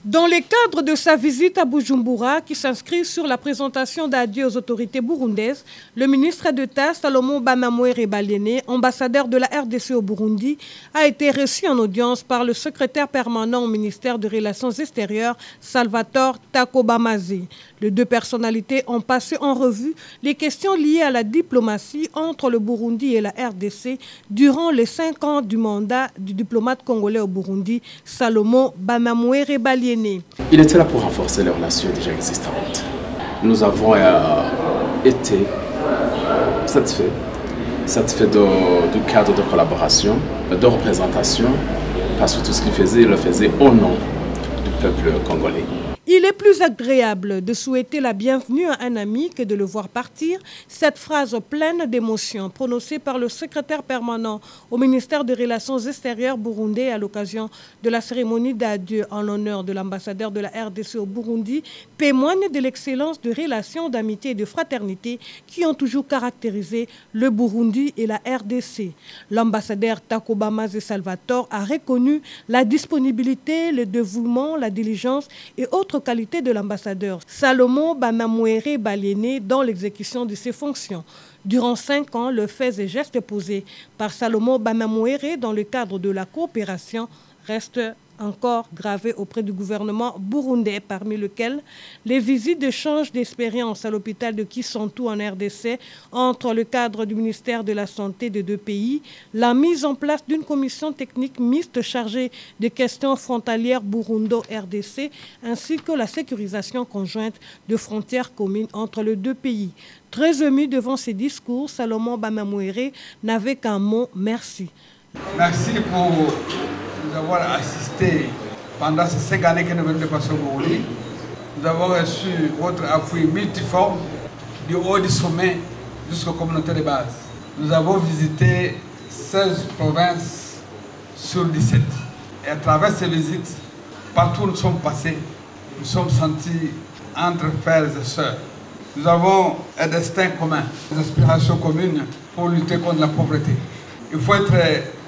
Dans le cadre de sa visite à Bujumbura, qui s'inscrit sur la présentation d'adieu aux autorités burundaises, le ministre d'État Salomon Banamouere Baliene, ambassadeur de la RDC au Burundi, a été reçu en audience par le secrétaire permanent au ministère des Relations extérieures, Salvatore Takobamazi. Les deux personnalités ont passé en revue les questions liées à la diplomatie entre le Burundi et la RDC durant les 5 ans du mandat du diplomate congolais au Burundi, Salomon Banamouere Baliene. Il était là pour renforcer les relations déjà existantes. Nous avons été satisfaits du cadre de collaboration, de représentation, parce que tout ce qu'il faisait, il le faisait au nom du peuple congolais. Il est plus agréable de souhaiter la bienvenue à un ami que de le voir partir. Cette phrase pleine d'émotion prononcée par le secrétaire permanent au ministère des Relations extérieures burundais à l'occasion de la cérémonie d'adieu en l'honneur de l'ambassadeur de la RDC au Burundi témoigne de l'excellence de relations d'amitié et de fraternité qui ont toujours caractérisé le Burundi et la RDC. L'ambassadeur Takobamazi Salvatore a reconnu la disponibilité, le dévouement, la diligence et autres qualité de l'ambassadeur Salomon Banamouere Baliene dans l'exécution de ses fonctions. Durant 5 ans, le faits et gestes posés par Salomon Banamouere dans le cadre de la coopération restent encore gravés auprès du gouvernement burundais, parmi lesquels les visites d'échange d'expérience à l'hôpital de Kisantu en RDC entre le cadre du ministère de la Santé des deux pays, la mise en place d'une commission technique mixte chargée des questions frontalières Burundo-RDC, ainsi que la sécurisation conjointe de frontières communes entre les deux pays. Très ému devant ces discours, Salomon Banamouere n'avait qu'un mot: merci. Merci pour nous avoir assisté pendant ces 5 années que nous venons de passer au Burundi. Nous avons reçu votre appui multiforme du haut du sommet jusqu'aux communautés de base. Nous avons visité 16 provinces sur 17. Et à travers ces visites, partout où nous sommes passés, nous sommes sentis entre frères et sœurs. Nous avons un destin commun, des aspirations communes pour lutter contre la pauvreté. Il faut être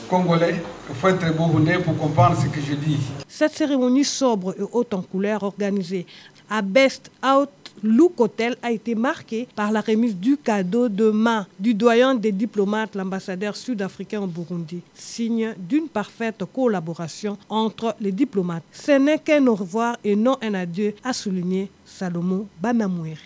congolais, il faut être burundais pour comprendre ce que je dis. Cette cérémonie sobre et haute en couleur organisée à Best Out Look Hotel a été marquée par la remise du cadeau de main du doyen des diplomates, l'ambassadeur sud-africain au Burundi, signe d'une parfaite collaboration entre les diplomates. Ce n'est qu'un au revoir et non un adieu, a souligné Salomon Banamouere.